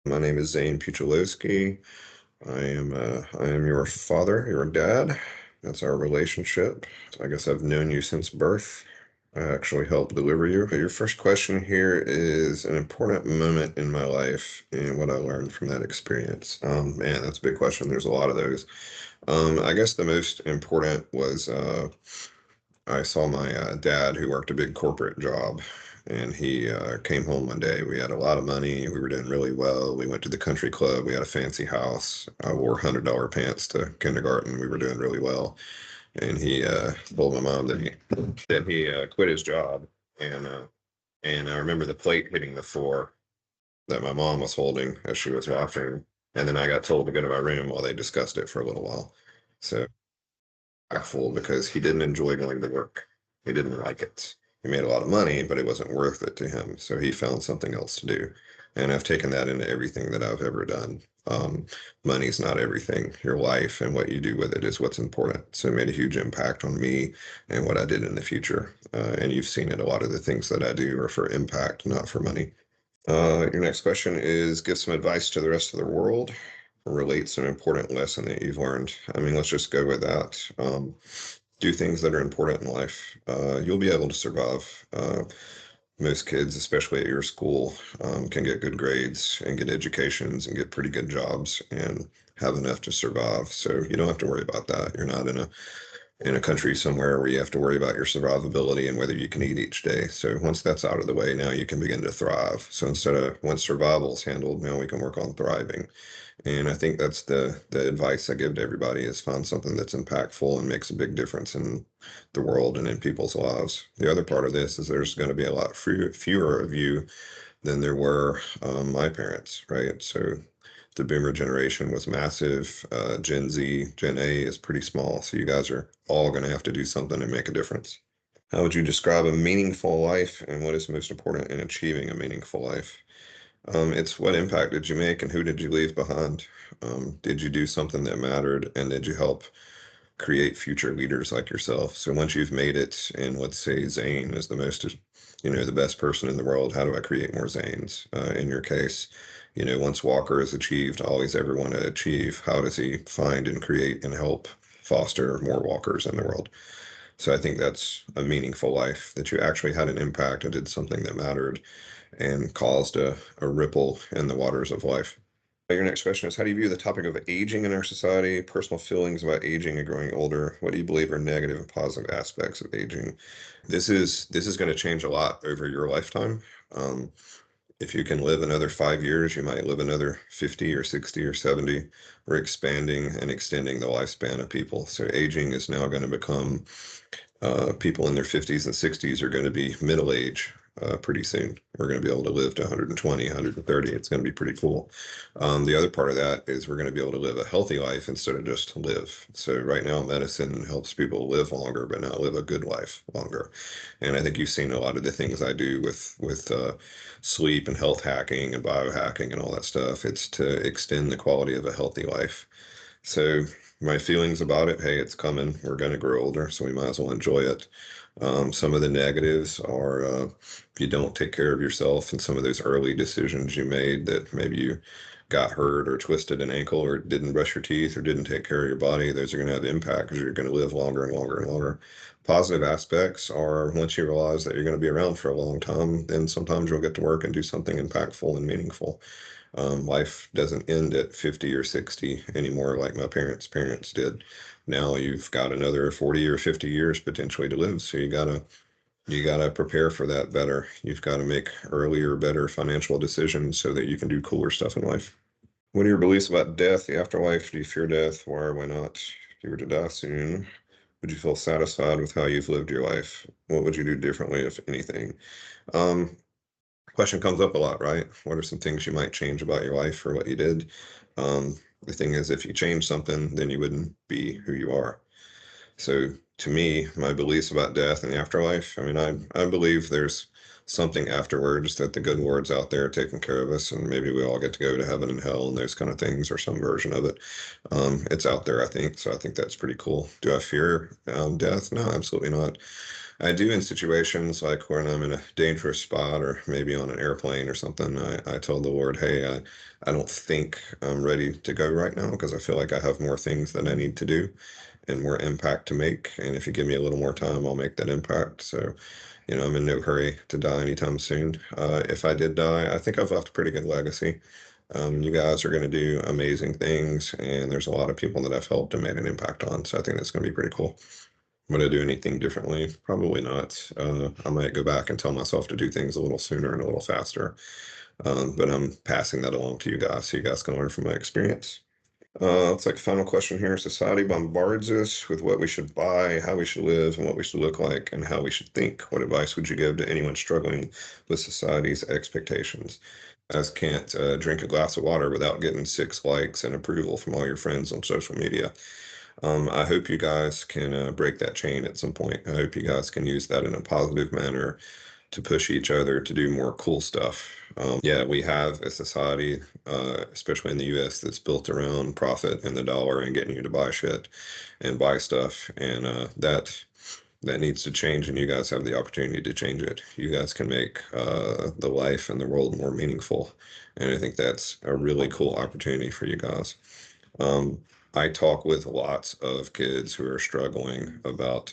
My name is Zane Puchalowski. I am your father, your dad. That's our relationship. I guess I've known you since birth. I actually helped deliver you. Your first question here is an important moment in my life and what I learned from that experience. Man, that's a big question. There's a lot of those. I guess the most important was I saw my dad who worked a big corporate job, and he came home one day. We had a lot of money. We were doing really well. We went to the country club. We had a fancy house. I wore $100 pants to kindergarten. We were doing really well. And he told my mom that he quit his job. And uh, and I remember the plate hitting the floor that my mom was holding as she was watching. And then I got told to go to my room while they discussed it for a little while. So full because he didn't enjoy going to work. He didn't like it. He made a lot of money, but it wasn't worth it to him. So he found something else to do. And I've taken that into everything that I've ever done. Um, Money's not everything. Your life and what you do with it is what's important. So it made a huge impact on me and what I did in the future. And you've seen it. A lot of the things that I do are for impact, not for money. Your next question is give some advice to the rest of the world, relate some important lesson that you've learned. I mean, let's just go with that. Do things that are important in life. You'll be able to survive. Most kids, especially at your school, can get good grades and get educations and get pretty good jobs and have enough to survive. So you don't have to worry about that. You're not in a country somewhere where you have to worry about your survivability and whether you can eat each day. So once that's out of the way, now you can begin to thrive. So instead of once survival is handled, now we can work on thriving. And I think that's the advice I give to everybody is find something that's impactful and makes a big difference in the world and in people's lives. The other part of this is there's going to be a lot fewer of you than there were my parents, right? So the boomer generation was massive. Gen Z, Gen A is pretty small. So you guys are all going to have to do something and make a difference. How would you describe a meaningful life and what is most important in achieving a meaningful life? It's what impact did you make and who did you leave behind? Did you do something that mattered and did you help create future leaders like yourself? So once you've made it, and let's say Zane is the most, the best person in the world, how do I create more Zanes? In your case, once Walker has achieved all he's ever want to achieve, how does he find and create and help foster more Walkers in the world? So I think that's a meaningful life that you actually had an impact and did something that mattered and caused a ripple in the waters of life. Your next question is how do you view the topic of aging in our society, personal feelings about aging and growing older? What do you believe are negative and positive aspects of aging? This is going to change a lot over your lifetime. Um, if you can live another 5 years, you might live another 50 or 60 or 70. We're expanding and extending the lifespan of people. So aging is now going to become people in their 50s and 60s are going to be middle age pretty soon. We're going to be able to live to 120, 130. It's going to be pretty cool. The other part of that is we're going to be able to live a healthy life instead of just live. So right now, medicine helps people live longer, but not live a good life longer. And I think you've seen a lot of the things I do with sleep and health hacking and biohacking and all that stuff. It's to extend the quality of a healthy life. So my feelings about it, hey, it's coming. We're going to grow older, so we might as well enjoy it. Some of the negatives are if you don't take care of yourself and some of those early decisions you made that maybe you got hurt or twisted an ankle or didn't brush your teeth or didn't take care of your body, those are going to have impact because you're going to live longer and longer and longer. Positive aspects are once you realize that you're going to be around for a long time, then sometimes you'll get to work and do something impactful and meaningful. Life doesn't end at 50 or 60 anymore like my parents did. Now you've got another 40 or 50 years potentially to live. So you gotta prepare for that better. You've got to make earlier, better financial decisions so that you can do cooler stuff in life. What are your beliefs about death, the afterlife? Do you fear death? Why or why not? If you were to die soon, would you feel satisfied with how you've lived your life? What would you do differently, if anything? Um, Question comes up a lot, right? What are some things you might change about your life or what you did? The thing is, if you change something, then you wouldn't be who you are. So to me, my beliefs about death and the afterlife, I mean, I believe there's something afterwards that the good Lord's out there taking care of us, and maybe we all get to go to heaven and hell and those kind of things, or some version of it. It's out there, I think. So I think that's pretty cool. Do I fear death? No, absolutely not. I do in situations like when I'm in a dangerous spot or maybe on an airplane or something. I told the Lord, hey, I don't think I'm ready to go right now because I feel like I have more things that I need to do and more impact to make. And if you give me a little more time, I'll make that impact. So, I'm in no hurry to die anytime soon. If I did die, I think I've left a pretty good legacy. You guys are going to do amazing things, and there's a lot of people that I've helped and made an impact on. So I think that's going to be pretty cool. Would I do anything differently? Probably not. I might go back and tell myself to do things a little sooner and a little faster. But I'm passing that along to you guys so you guys can learn from my experience. It's like final question here. Society bombards us with what we should buy, how we should live, and what we should look like, and how we should think. What advice would you give to anyone struggling with society's expectations? As can't drink a glass of water without getting 6 likes and approval from all your friends on social media. I hope you guys can break that chain at some point. I hope you guys can use that in a positive manner to push each other to do more cool stuff. Yeah, we have a society, especially in the US, that's built around profit and the dollar and getting you to buy shit and buy stuff, and that needs to change. And you guys have the opportunity to change it. You guys can make the life and the world more meaningful, and I think that's a really cool opportunity for you guys. Um, I talk with lots of kids who are struggling about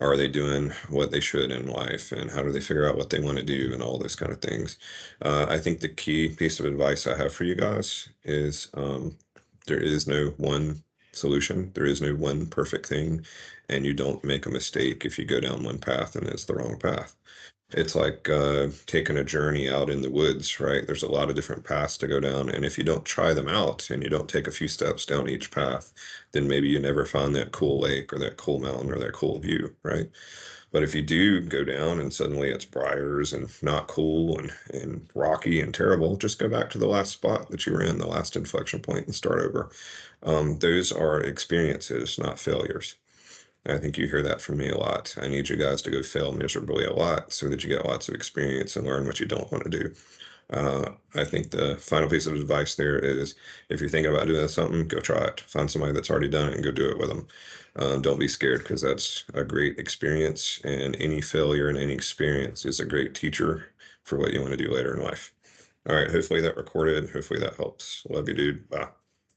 are they doing what they should in life and how do they figure out what they want to do and all those kind of things. I think the key piece of advice I have for you guys is there is no one solution, there is no one perfect thing, and you don't make a mistake if you go down one path and it's the wrong path. It's like taking a journey out in the woods, right? There's a lot of different paths to go down, and if you don't try them out and you don't take a few steps down each path, then maybe you never find that cool lake or that cool mountain or that cool view, right? But if you do go down and suddenly it's briars and not cool and rocky and terrible, just go back to the last spot that you were in, the last inflection point, and start over. Those are experiences, not failures. I think you hear that from me a lot. I need you guys to go fail miserably a lot so that you get lots of experience and learn what you don't want to do. I think the final piece of advice there is if you're thinking about doing something, go try it. Find somebody that's already done it and go do it with them. Don't be scared because that's a great experience, and any failure and any experience is a great teacher for what you want to do later in life. All right, hopefully that recorded. Hopefully that helps. Love you, dude. Bye.